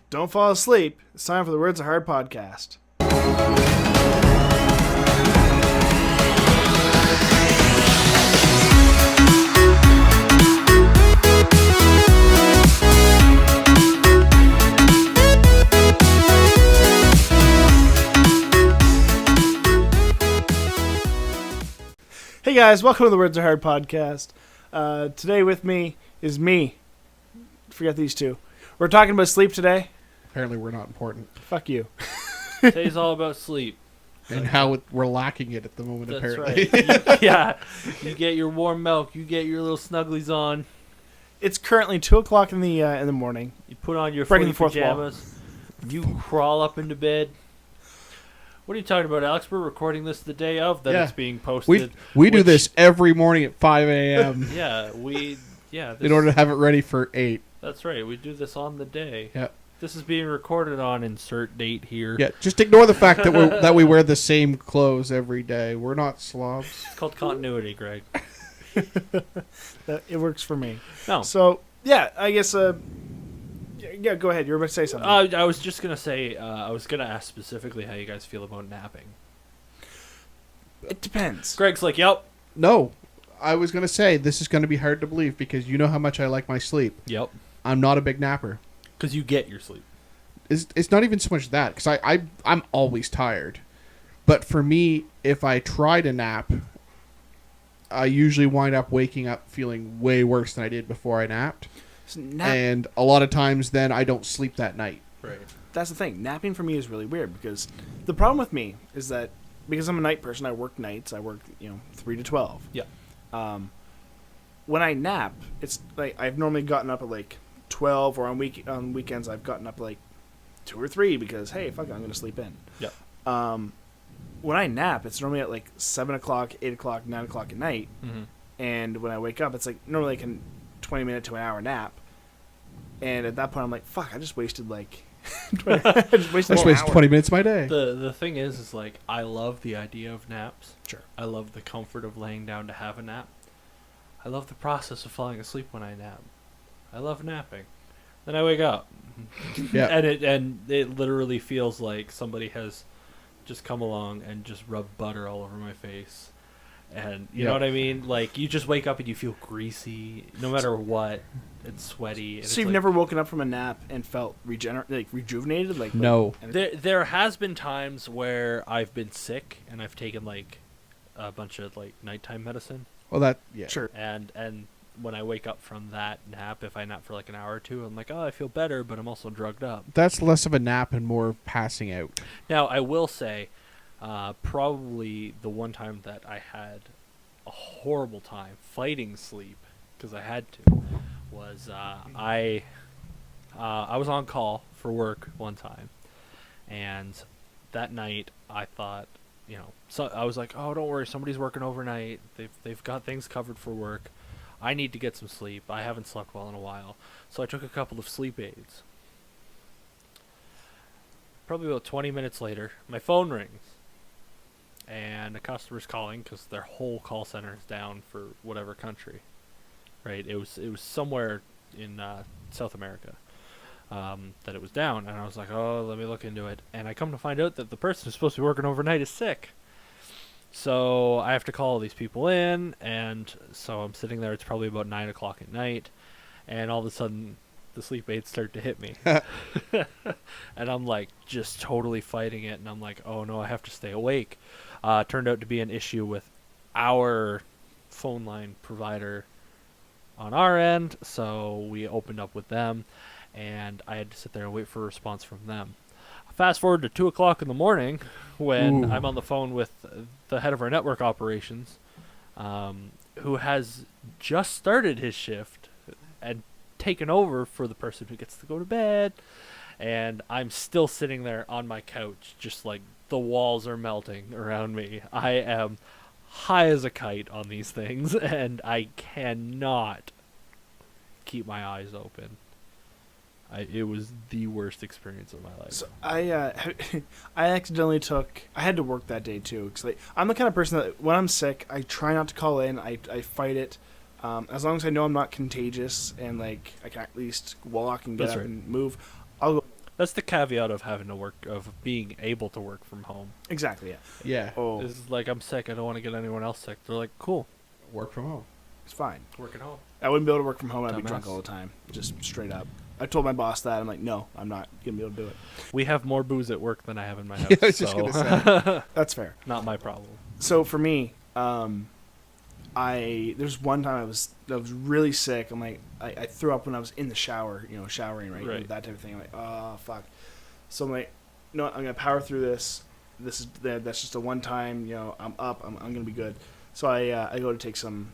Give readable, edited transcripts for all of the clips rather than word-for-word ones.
Don't fall asleep. It's time for the Words Are Hard podcast. Hey guys, welcome to the Words Are Hard podcast. Today with me is me. Forget these two. We're talking about sleep today. Apparently we're not important. Fuck you. Today's all about sleep. And how we're lacking it at the moment, That's apparently. right. Yeah. You get your warm milk. You get your little snugglies on. It's currently 2 o'clock in the morning. You put on your Breaking footy the fourth wall. pajamas. You crawl up into bed. What are you talking about, Alex? We're recording this the day of that Yeah. it's being posted. We do which- this every morning at 5 a.m. This, in order to have it ready for 8. That's right. We do this on the day. Yeah. This is being recorded on insert date here. Yeah, just ignore the fact that we wear the same clothes every day. We're not slobs. It's called continuity, Greg. It works for me. No. So, yeah, I guess, yeah, go ahead. You were about to say something. I was just going to say, I was going to ask specifically how you guys feel about napping. It depends. Greg's like, yep. No, I was going to say, this is going to be hard to believe because you know how much I like my sleep. Yep. I'm not a big napper. Because you get your sleep. It's not even so much that, because I'm always tired. But for me, if I try to nap, I usually wind up waking up feeling way worse than I did before I napped. So And a lot of times then I don't sleep that night. Right. That's the thing. Napping for me is really weird because the problem with me is that because I'm a night person, I work nights. I work, 3 to 12. Yeah. When I nap, it's like I've normally gotten up at like 12, or on weekends I've gotten up like 2 or 3 because hey, fuck it, I'm gonna sleep in. Yeah. When I nap, it's normally at like 7 o'clock, 8 o'clock, 9 o'clock at night, Mm-hmm. and when I wake up, it's like normally like a 20-minute to an hour nap, and at that point I'm like, fuck, I just wasted like 20, I just wasted I just an wasted hour. 20 minutes of my day. The thing is like, I love the idea of naps. Sure. I love the comfort of laying down to have a nap. I love the process of falling asleep when I nap. I love napping. Then I wake up. Yeah. And it literally feels like somebody has just come along and just rubbed butter all over my face. And you know what I mean? Like, you just wake up and you feel greasy no matter what. It's sweaty. And So it's you've like, never woken up from a nap and felt rejuvenated? No. There has been times where I've been sick and I've taken like a bunch of like nighttime medicine. Well, that, yeah. Sure. And when I wake up from that nap, if I nap for like an hour or two, I'm like, oh, I feel better, but I'm also drugged up. That's less of a nap and more of passing out. Now, I will say, probably the one time that I had a horrible time fighting sleep, because I had to, was I was on call for work one time, and that night I thought, so I was like, oh, don't worry, somebody's working overnight. They've got things covered for work. I need to get some sleep. I haven't slept well in a while. So I took a couple of sleep aids. Probably about 20 minutes later, my phone rings. And a customer's calling because their whole call center is down for whatever country. Right? It was somewhere in South America that it was down. And I was like, oh, let me look into it. And I come to find out that the person who's supposed to be working overnight is sick. So I have to call these people in, and so I'm sitting there. It's probably about 9 o'clock at night, and all of a sudden, the sleep aids start to hit me. And I'm like just totally fighting it, and I'm like, oh no, I have to stay awake. Turned out to be an issue with our phone line provider on our end, so we opened up with them, and I had to sit there and wait for a response from them. Fast forward to 2 o'clock in the morning when Ooh. I'm on the phone with the head of our network operations, who has just started his shift and taken over for the person who gets to go to bed. And I'm still sitting there on my couch, just like the walls are melting around me. I am high as a kite on these things, and I cannot keep my eyes open. It was the worst experience of my life. So I accidentally I had to work that day too, because I'm the kind of person that when I'm sick, I try not to call in. I fight it. As long as I know I'm not contagious and like I can at least walk and get That's up right. and move, I'll go. That's the caveat of having to work, of being able to work from home. Exactly. Yeah. Yeah. Oh, It's like, I'm sick. I don't want to get anyone else sick. They're like, cool. Work from home. it's fine. Work at home. I wouldn't be able to work from home. I'd be Dumbass. drunk all the time, just straight up. I told my boss that. I'm like, no, I'm not gonna be able to do it. We have more booze at work than I have in my house. Yeah, I was just so gonna That's fair. not my problem. So for me, there's one time I was really sick. I'm like, I threw up when I was in the shower, showering, right? Right. That type of thing. I'm like, oh fuck. So I'm like, no, I'm gonna power through this. That's just a one time. I'm up. I'm gonna be good. So I go to take some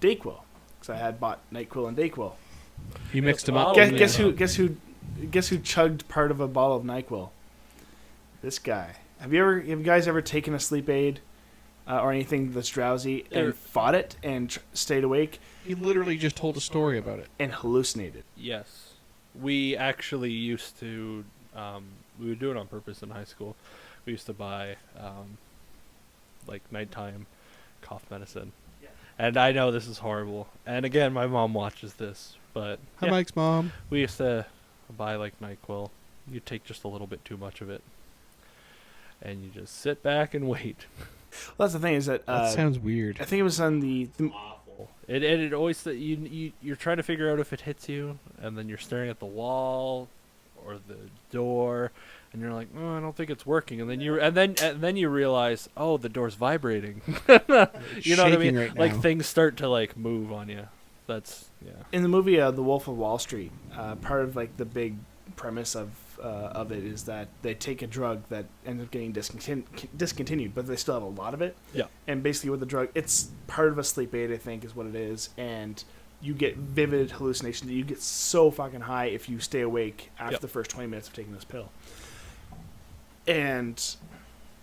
Dayquil because I had bought NyQuil and Dayquil. You mixed them Oh, up. yeah. Guess who chugged part of a bottle of NyQuil? This guy. Have you guys ever taken a sleep aid or anything that's drowsy and fought it and stayed awake He literally just told a story about it. and hallucinated? Yes. We actually used to, we would do it on purpose in high school. We used to buy, like, nighttime cough medicine. Yeah. And I know this is horrible. And again, my mom watches this, but Hi, yeah, Mike's mom. we used to buy, like, NyQuil. You take just a little bit too much of it. And you just sit back and wait. Well, that's the thing is that, That sounds weird. I think it was on the Awful. It always you're trying to figure out if it hits you, and then you're staring at the wall or the door, and you're like, oh, I don't think it's working, and then you realize, oh, the door's vibrating. You know what I Shaking mean? right Like now. things start to like move on you. That's in the movie The Wolf of Wall Street. Part of like the big premise of it is that they take a drug that ends up getting discontinued, but they still have a lot of it. Yeah. And basically with the drug, it's part of a sleep aid, I think, is what it is, and you get vivid hallucinations. You get so fucking high if you stay awake after Yep. the first 20 minutes of taking this pill. And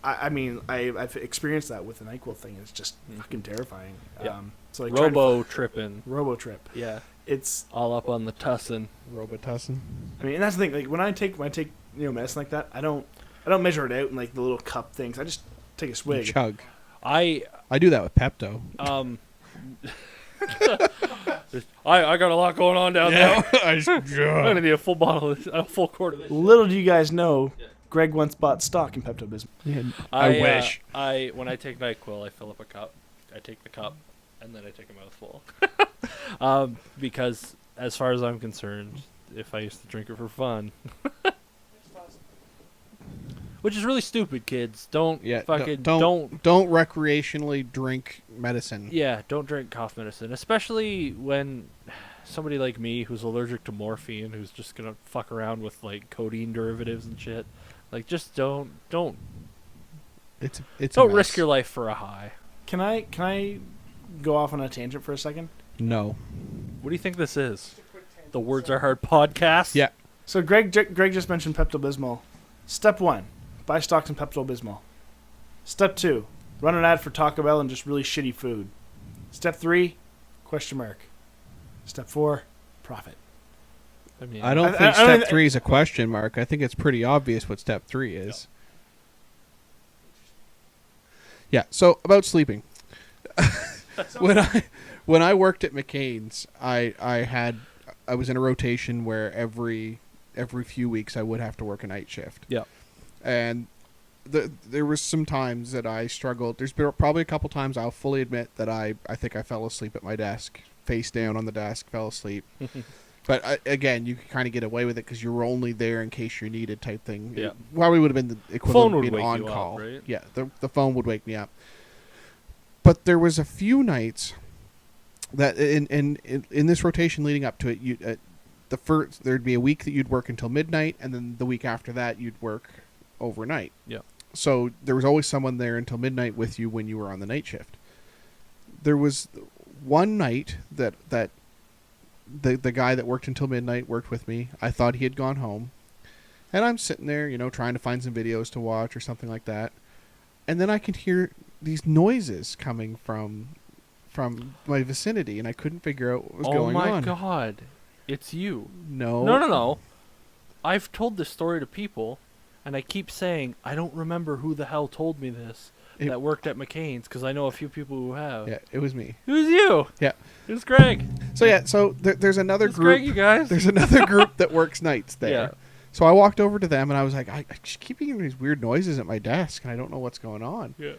I mean, I've experienced that with the NyQuil thing. It's just fucking terrifying. Yeah. So like trying to robo tripping. Robo trip. Yeah, It's all up on the tussin. Robitussin. I mean, and that's the thing. Like when I take medicine like that, I don't measure it out in like the little cup things. I just take a You swig. chug. I I do that with Pepto. I got a lot going on down there. I just I'm gonna need a full bottle, a full quart of this. Little do you guys know, Greg once bought stock in Pepto Bismol. I wish. When I take NyQuil, I fill up a cup. I take the cup, and then I take a mouthful. Because as far as I'm concerned, if I used to drink it for fun, which is really stupid, kids. Don't fucking don't recreationally drink medicine. Yeah, don't drink cough medicine, especially when somebody like me who's allergic to morphine, who's just gonna fuck around with like codeine derivatives and shit. Like, just don't It's don't risk your life for a high. Can I go off on a tangent for a second? No. What do you think this is? The Words Are Hard podcast? Yeah. So Greg just mentioned Pepto Bismol. Step 1, buy stocks in Pepto Bismol. Step 2, run an ad for Taco Bell and just really shitty food. Step 3, question mark. Step 4, profit. I mean, I don't I- think I don't- step 3 is a question mark. I think it's pretty obvious what step 3 is. Yeah. So about sleeping. When I worked at McCain's, I was in a rotation where every few weeks I would have to work a night shift. Yeah. And there was some times that I struggled. There's been probably a couple times I'll fully admit that I think I fell asleep at my desk, face down on the desk, fell asleep. But again, you could kind of get away with it because you were only there in case you're needed type thing. Yeah. Well, we would have been the equivalent Phone of would being wake on you up, call. right? Yeah, the phone would wake me up. But there was a few nights that in this rotation leading up to it, there'd be a week that you'd work until midnight, and then the week after that you'd work overnight. Yeah. So there was always someone there until midnight with you when you were on the night shift. There was one night that the guy that worked until midnight worked with me. I thought he had gone home, and I'm sitting there, trying to find some videos to watch or something like that, and then I could hear these noises coming from my vicinity, and I couldn't figure out what was going on. Oh my god. It's you. No. No. I've told this story to people, and I keep saying, I don't remember who the hell told me this that worked at McCain's, because I know a few people who have. Yeah, it was me. It was you. Yeah. It was Greg. So there's another It's group. Greg, you guys. There's another group that works nights there. Yeah. So I walked over to them and I was like, I just keep hearing these weird noises at my desk and I don't know what's going on. Yeah.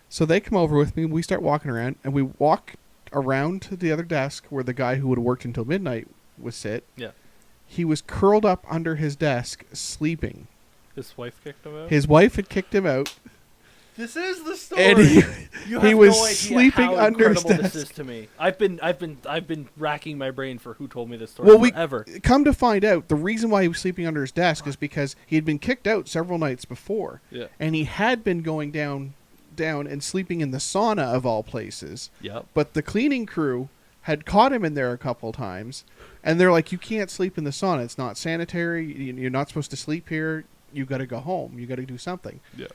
So they come over with me. We start walking around and we walk around to the other desk where the guy who would have worked until midnight would sit. Yeah. He was curled up under his desk sleeping. His wife kicked him out. His wife had kicked him out. This is the story. And he, You he have was no idea sleeping how under his incredible desk. this is to me. I've been racking my brain for who told me this story Well, we forever. come to find out the reason why he was sleeping under his desk is because he had been kicked out several nights before, Yeah. and he had been going down and sleeping in the sauna of all places. Yep. But the cleaning crew had caught him in there a couple times, and they're like, "You can't sleep in the sauna. It's not sanitary. You're not supposed to sleep here. You got to go home. You got to do something." Yeah.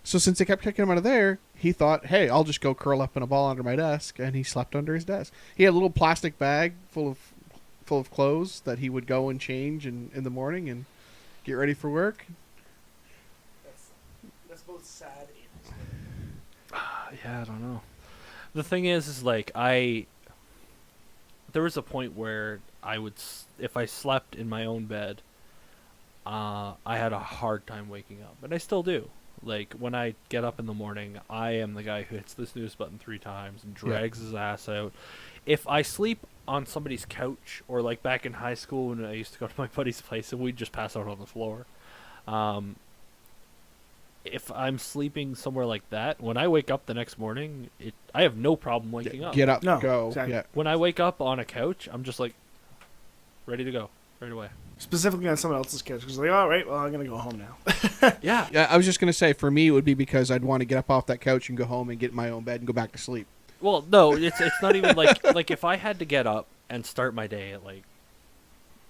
So since they kept kicking him out of there, he thought, "Hey, I'll just go curl up in a ball under my desk," and he slept under his desk. He had a little plastic bag full of clothes that he would go and change in the morning and get ready for work. That's both sad and Yeah, I don't know. The thing is like there was a point where I would, if I slept in my own bed, I had a hard time waking up, and I still do. Like when I get up in the morning, I am the guy who hits the snooze button 3 times and drags his ass out. If I sleep on somebody's couch, or like back in high school when I used to go to my buddy's place and we'd just pass out on the floor. If I'm sleeping somewhere like that, when I wake up the next morning, I have no problem waking up. Get up, No, go. exactly. Yeah. When I wake up on a couch, I'm just like ready to go right away. specifically on someone else's couch because like, all right, well, I'm gonna go home now. Yeah. Yeah, I was just gonna say, for me, it would be because I'd want to get up off that couch and go home and get in my own bed and go back to sleep. Well, no, it's not even like if I had to get up and start my day at like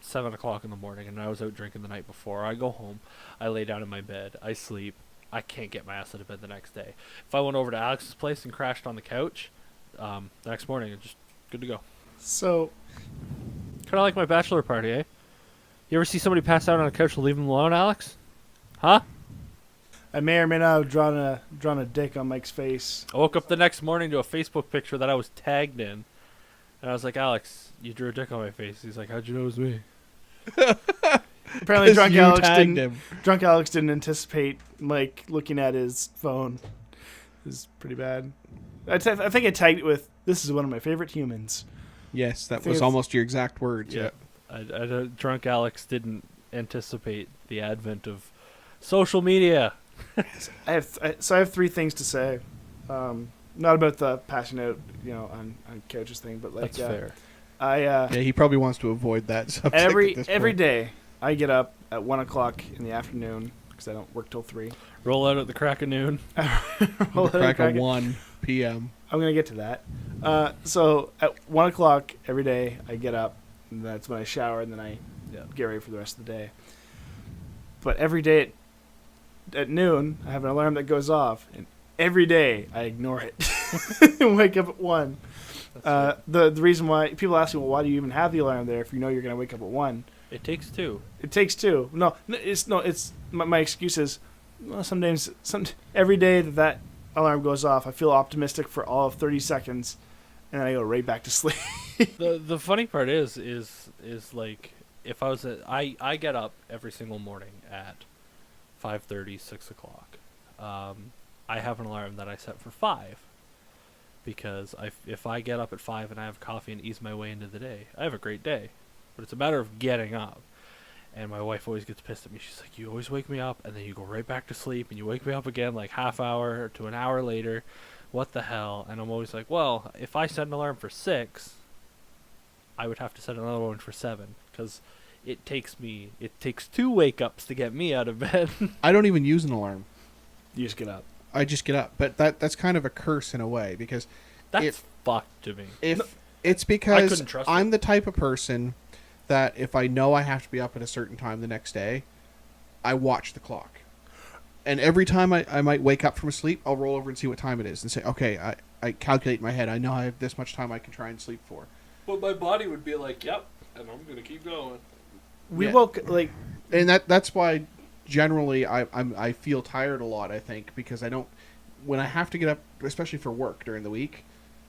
7 o'clock in the morning and I was out drinking the night before, I go home, I lay down in my bed, I sleep, I can't get my ass out of bed the next day. If I went over to Alex's place and crashed on the couch, the next morning it's just good to go. So Kind of like my bachelor party, eh? You ever see somebody pass out on a couch and leave them alone, Alex? Huh? I may or may not have drawn a dick on Mike's face. I woke up the next morning to a Facebook picture that I was tagged in, and I was like, Alex, you drew a dick on my face. He's like, how'd you know it was me? Apparently, 'Cause drunk you Alex tagged didn't. him. Drunk Alex didn't anticipate Mike looking at his phone. It was pretty bad. I think I tagged it with, "This is one of my favorite humans." Yes, I that think was it's- almost your exact words. Yeah. Drunk Alex didn't anticipate the advent of social media. I have 3 things to say. Not about the passing out, on couches thing, but like That's fair. Yeah, he probably wants to avoid that subject at this every point. day I get up at 1:00 in the afternoon because I don't work till 3. Roll out at the crack of noon. Well, The crack crack of it. 1 p.m. I'm gonna get to that. So at 1:00 every day I get up, and that's when I shower, and then I get ready for the rest of the day. But every day at noon I have an alarm that goes off, and every day I ignore it and wake up at 1. The reason why people ask me, well, why do you even have the alarm there if you know you're gonna wake up at 1? It takes 2. It takes 2. It's my excuse is, well, every day that alarm goes off, I feel optimistic for all of 30 seconds, and then I go right back to sleep. The funny part is like if I was I get up every single morning at 5:30, 6 o'clock. I have an alarm that I set for 5 because if I get up at 5 and I have coffee and ease my way into the day, I have a great day. But it's a matter of getting up. And my wife always gets pissed at me. She's like, you always wake me up and then you go right back to sleep and you wake me up again like half hour to an hour later. What the hell? And I'm always like, well, if I set an alarm for 6, I would have to set another one for 7 because it takes 2 wake ups to get me out of bed. I don't even use an alarm. You just get up. I just get up. But that's kind of a curse in a way because That's fucked to me. it's because couldn't trust I'm the type of person that if I know I have to be up at a certain time the next day, I watch the clock. And every time I might wake up from sleep, I'll roll over and see what time it is and say, okay, I calculate in my head. I know I have this much time I can try and sleep for. But my body would be like, yep, and I'm going to keep going. We Yeah. woke And that's why generally I feel tired a lot, I think, because I don't, when I have to get up, especially for work during the week,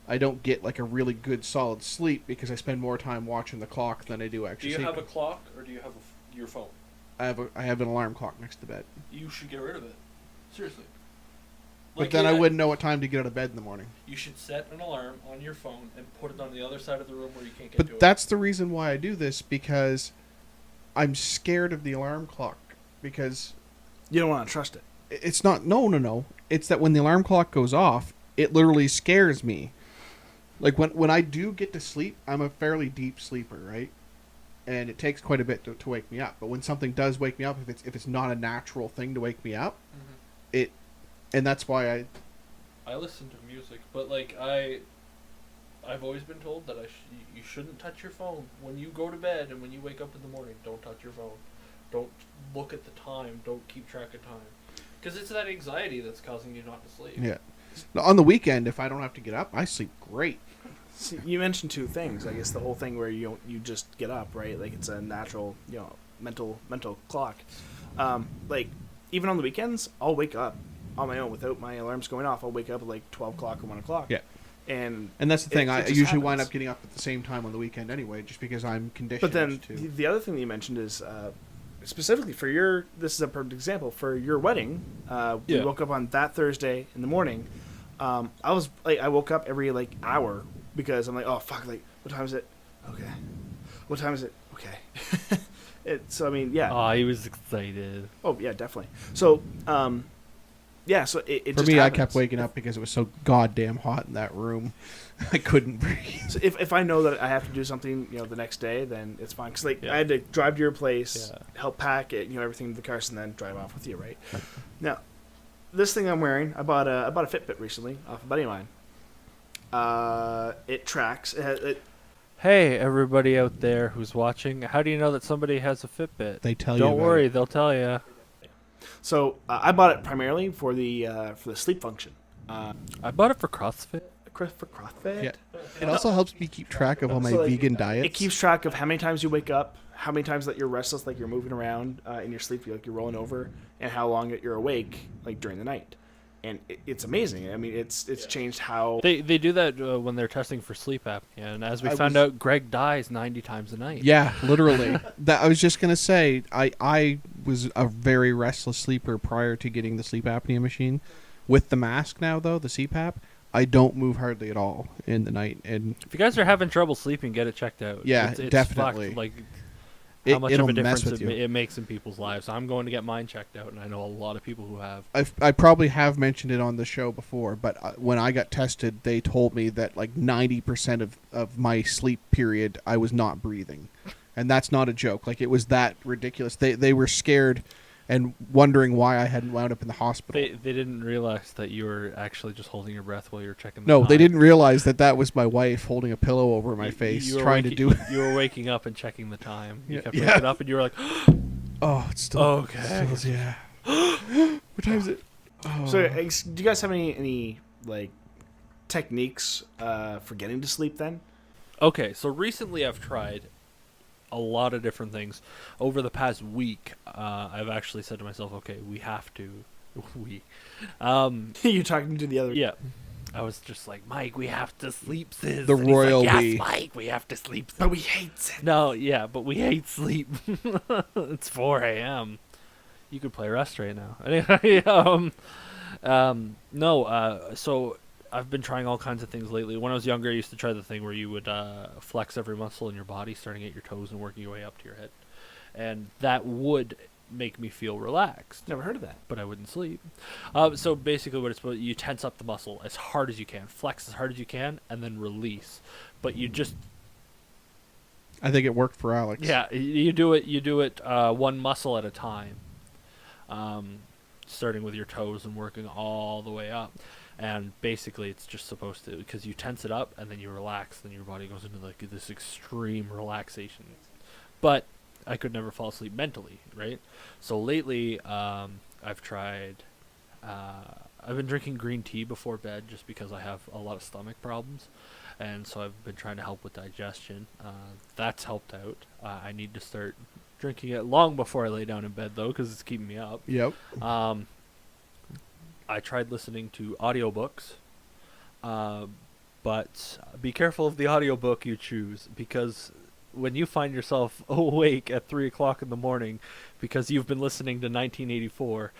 I don't get like a really good solid sleep because I spend more time watching the clock than I do actually sleeping. clock or do you have your phone? I have an alarm clock next to bed. You should get rid of it. Seriously. But then I wouldn't know what time to get out of bed in the morning. You should set an alarm on your phone and put it on the other side of the room where you can't get to But it. that's the reason why I do this, because I'm scared of the alarm clock. Because You don't want to trust it. it's not... No. It's that when the alarm clock goes off, it literally scares me. Like, when I do get to sleep, I'm a fairly deep sleeper, right? And it takes quite a bit to wake me up. But when something does wake me up, if it's not a natural thing to wake me up, Mhm. and that's why I listen to music, but like I've always been told that you shouldn't touch your phone when you go to bed and when you wake up in the morning. Don't touch your phone. Don't look at the time. Don't keep track of time, because it's that anxiety that's causing you not to sleep. Yeah. On the weekend, if I don't have to get up, I sleep great. See, you mentioned two things. I guess the whole thing where you just get up, right? Like it's a natural, mental clock. Like even on the weekends, I'll wake up on my own without my alarms going off. I'll wake up at like 12 o'clock or 1 o'clock. Yeah. And that's the thing. it I just usually wind happens. up getting up at the same time on the weekend anyway, just because I'm conditioned But then to. the other thing that you mentioned is specifically for your. This is a perfect example for your wedding. We Yeah. woke up on that Thursday in the morning. I woke up every like hour because I'm like, oh fuck, like what time is it? Okay. What time is it? Okay. So I mean, yeah. Oh, he was excited. Oh yeah, definitely. So yeah. So it For just me, I happens. kept waking up because it was so goddamn hot in that room. I couldn't breathe. So if I know that I have to do something, the next day, then it's fine. Because Yeah. I had to drive to your place, Yeah. help pack it, everything to the cars, and then drive off with you, right? Now, this thing I'm wearing, I bought a Fitbit recently off a buddy of mine. It tracks. Hey, everybody out there who's watching, how do you know that somebody has a Fitbit? They tell you. Don't about worry, it. they'll tell you. So I bought it primarily for the sleep function. I bought it for CrossFit. For CrossFit. Yeah. It also helps me keep track of all my So, like, vegan diets. It keeps track of how many times you wake up, how many times that you're restless, like you're moving around in your sleep, you're rolling over, and how long that you're awake, like during the night. And it's amazing. I mean, it's changed how. They do that when they're testing for sleep apnea, and as we I found was- out, Greg dies 90 times a night. Yeah, literally. That I was just gonna say. I was a very restless sleeper prior to getting the sleep apnea machine. With the mask now, though, the CPAP, I don't move hardly at all in the night, and If you guys are having trouble sleeping, get it checked out. Yeah, it's definitely. Fucked. Like how much it'll of a mess difference with you. it makes in people's lives. I'm going to get mine checked out, and I know a lot of people who have. I probably have mentioned it on the show before, but when I got tested, they told me that like 90% of my sleep period, I was not breathing. And that's not a joke. Like, it was that ridiculous. They were scared and wondering why I hadn't wound up in the hospital. They didn't realize that you were actually just holding your breath while you were checking. The No, they time. didn't realize that was my wife holding a pillow over my face, You were trying to waki- do. You were waking up and checking the time. You Yeah. kept Yeah. waking up, and you were like, Oh, it's still. Okay. still- yeah. What time is it? Oh. So, do you guys have any like techniques for getting to sleep? Then Okay, so recently I've tried a lot of different things. Over the past week, I've actually said to myself, okay, we have to. you're talking to the other. Yeah. I was just like, Mike, we have to sleep, sis. The And he's royal like, we. yes, Mike, we have to sleep, sis. But we hate it. No, yeah, but we hate sleep. It's 4 a.m. You could play Rust right now. Anyway, so I've been trying all kinds of things lately. When I was younger, I used to try the thing where you would flex every muscle in your body, starting at your toes and working your way up to your head. And that would make me feel relaxed, Never heard of that. but I wouldn't sleep. So basically what it's about, you tense up the muscle as hard as you can, flex as hard as you can, and then release. But you just I think it worked for Alex. yeah, you do it one muscle at a time, starting with your toes and working all the way up. And basically, it's just supposed to, because you tense it up and then you relax, then your body goes into like this extreme relaxation. But I could never fall asleep mentally, right? So lately, I've tried. I've been drinking green tea before bed just because I have a lot of stomach problems. And so I've been trying to help with digestion. That's helped out. I need to start drinking it long before I lay down in bed, though, because it's keeping me up. Yep. I tried listening to audiobooks, but be careful of the audiobook you choose, because when you find yourself awake at 3 o'clock in the morning because you've been listening to 1984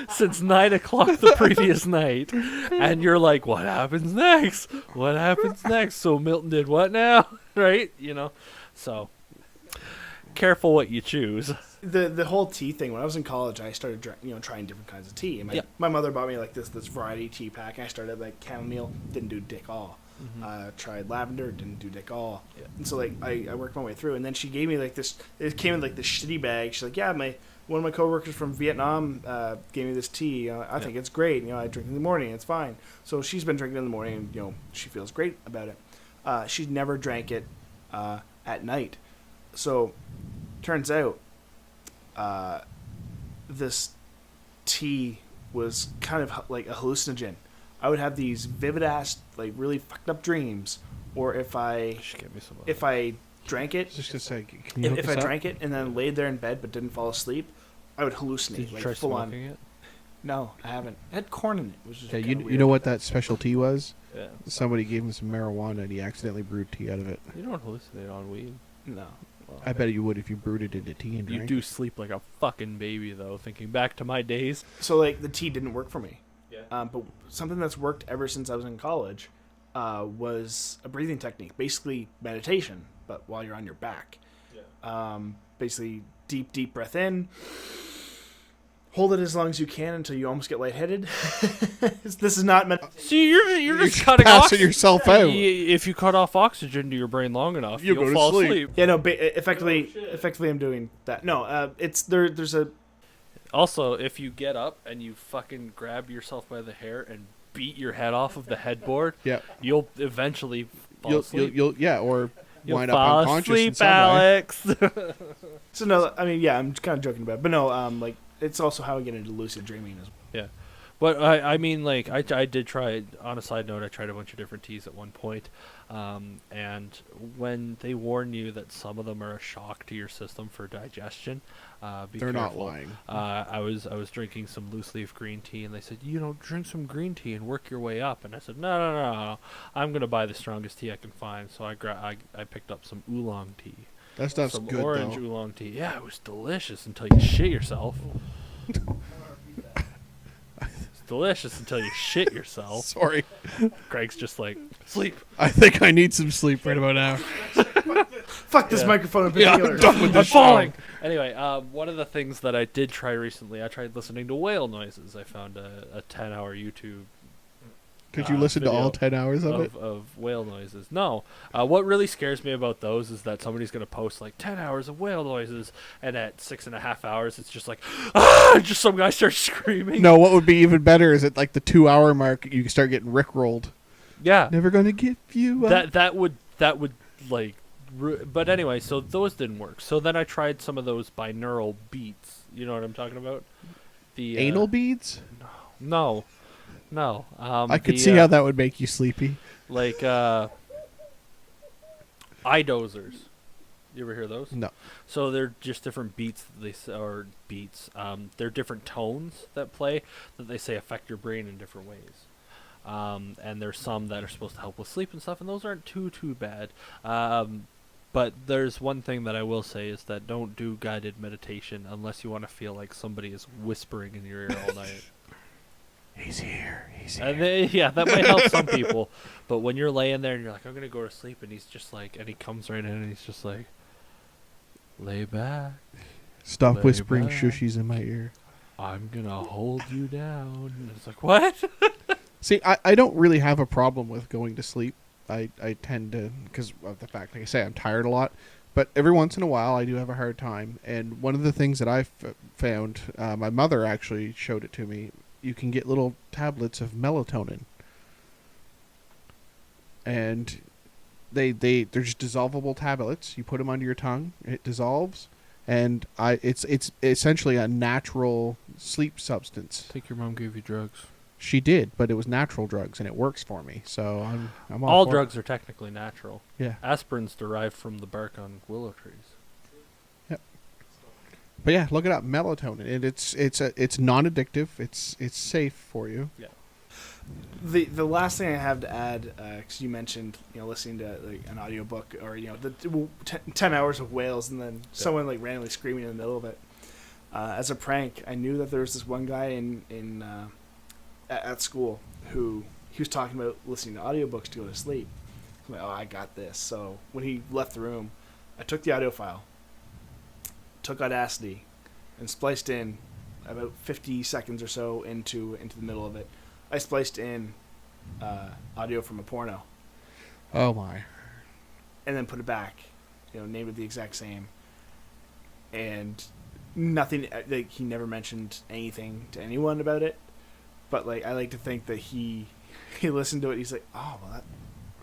since 9 o'clock the previous night, and you're like, what happens next? What happens next? So Milton did what now? Right? So careful what you choose. The whole tea thing. When I was in college, I started trying different kinds of tea. And my mother bought me like this variety tea pack. And I started like chamomile, didn't do dick all. Tried lavender, didn't do dick all. Yeah. And so like I worked my way through, and then she gave me like this. It came in like this shitty bag. She's like, yeah, one of my coworkers from Vietnam gave me this tea. I think it's great. I drink it in the morning. It's fine. So she's been drinking it in the morning, and she feels great about it. She's never drank it at night. So turns out this tea was kind of like a hallucinogen. I would have these vivid ass, like really fucked up dreams, or if I drank it, Just to say, can you if I drank it and then laid there in bed but didn't fall asleep, I would hallucinate. Did you like try full smoking on. it? No, I haven't. It had corn in it, which is Yeah, kinda you weird. know what that special tea was? Yeah. Somebody gave him some marijuana and he accidentally brewed tea out of it. You don't hallucinate on weed. No. Well, I bet you would if you brewed it into tea and you drank do it. sleep like a fucking baby, though. Thinking back to my days. So like the tea didn't work for me. Yeah. But something that's worked ever since I was in college was a breathing technique, basically meditation, but while you're on your back. Yeah. Basically, deep breath in. Hold it as long as you can until you almost get lightheaded. This is not meant. See, you're just You're cutting passing oxygen. yourself out. If you cut off oxygen to your brain long enough, You'll you'll go to fall sleep. asleep. Yeah, no. Effectively, I'm doing that. No, there's a. Also, if you get up and you fucking grab yourself by the hair and beat your head off of the headboard, Yeah, you'll eventually fall asleep. or You'll wind up fall unconscious in asleep, some way. Alex. So no, I mean, yeah, I'm kind of joking about it, but no, like it's also how I get into lucid dreaming as well. Yeah. But I mean, like, I did try, on a side note, I tried a bunch of different teas at one point. And when they warn you that some of them are a shock to your system for digestion, be They're not careful. lying. I was drinking some loose leaf green tea, and they said, drink some green tea and work your way up. And I said, no. I'm going to buy the strongest tea I can find. So I picked up some oolong tea. That stuff's Some good orange though. oolong tea. Yeah, it was delicious until you shit yourself. It's delicious until you shit yourself. Sorry, Greg's just like, sleep. I think I need some sleep right about now. Fuck this Yeah. microphone in Yeah, particular. I'm done with I'm this falling. show. Anyway, one of the things that I did try recently, I tried listening to whale noises. I found a 10-hour YouTube Could you listen to all video 10 hours of it? of whale noises. No. What really scares me about those is that somebody's going to post like 10 hours of whale noises, and at 6.5 hours, it's just like, just some guy starts screaming. No, what would be even better is at like the 2-hour mark, you start getting rickrolled. Yeah. Never gonna give you up. That would like, but anyway, so those didn't work. So then I tried some of those binaural beats. You know what I'm talking about? The Anal beads? No. I could see how that would make you sleepy. like eye dozers. You ever hear those? No. So they're just different beats that or beats. They're different tones that play that they say affect your brain in different ways. And there's some that are supposed to help with sleep and stuff, and those aren't too bad. But there's one thing that I will say is that don't do guided meditation unless you want to feel like somebody is whispering in your ear all night. He's here. And that might help some people. But when you're laying there and you're like, I'm gonna go to sleep, and he's just like, and he comes right in and he's just like, lay back, Stop Lay whispering back. shushies in my ear. I'm gonna hold you down. And it's like, what? See, I don't really have a problem with going to sleep. I tend to, because of the fact, like I say, I'm tired a lot. But every once in a while, I do have a hard time. And one of the things that I've found, my mother actually showed it to me, you can get little tablets of melatonin. And they're just dissolvable tablets. You put them under your tongue, it dissolves. And it's essentially a natural sleep substance. I think your mom gave you drugs. She did, but it was natural drugs, and it works for me. So I'm All for drugs are technically natural. It. Yeah, Aspirin's derived from the bark on willow trees. but yeah, look it up, melatonin, and it's non-addictive. It's safe for you. The last thing I have to add, because you mentioned listening to like an audiobook or the 10 hours of whales and then someone like randomly screaming in the middle of it. As a prank, I knew that there was this one guy at school who he was talking about listening to audiobooks to go to sleep. I'm like, oh, I got this. So when he left the room, I took the audio file, took Audacity, and spliced in about 50 seconds or so into the middle of it. I spliced in audio from a porno. Oh my. And then put it back, named it the exact same. And nothing, like, he never mentioned anything to anyone about it. But like, I like to think that he listened to it. He's like, oh, well,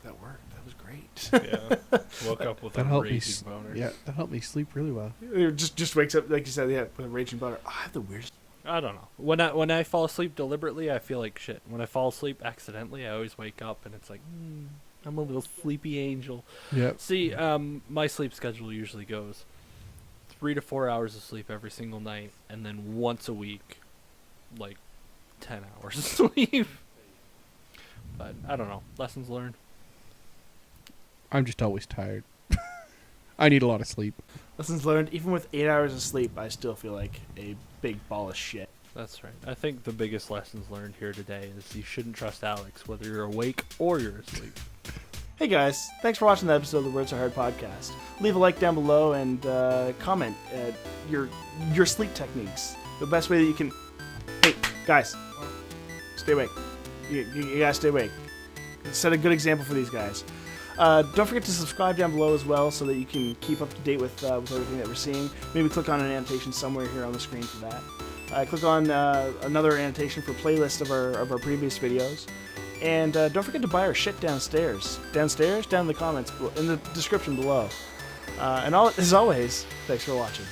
that worked. That was great. Yeah. Woke up with That a helped me. raging boner. Yeah, that helped me sleep really well. It just wakes up, like you said, with a raging boner. Oh, I have the weirdest. I don't know. When I fall asleep deliberately, I feel like shit. When I fall asleep accidentally, I always wake up and it's like, I'm a little sleepy angel. Yep. See, my sleep schedule usually goes 3 to 4 hours of sleep every single night, and then once a week, like 10 hours of sleep. But I don't know. Lessons learned. I'm just always tired. I need a lot of sleep. Lessons learned. Even with 8 hours of sleep, I still feel like a big ball of shit. That's right. I think the biggest lessons learned here today is you shouldn't trust Alex, whether you're awake or you're asleep. Hey guys, thanks for watching the episode of the Words Are Hard podcast. Leave a like down below and comment your sleep techniques. The best way that you can. Hey guys, stay awake. You gotta stay awake. Set a good example for these guys. Don't forget to subscribe down below as well, so that you can keep up to date with everything that we're seeing. Maybe click on an annotation somewhere here on the screen for that. Click on another annotation for playlist of our previous videos. And don't forget to buy our shit downstairs. Downstairs, down in the comments, in the description below. And as always, thanks for watching.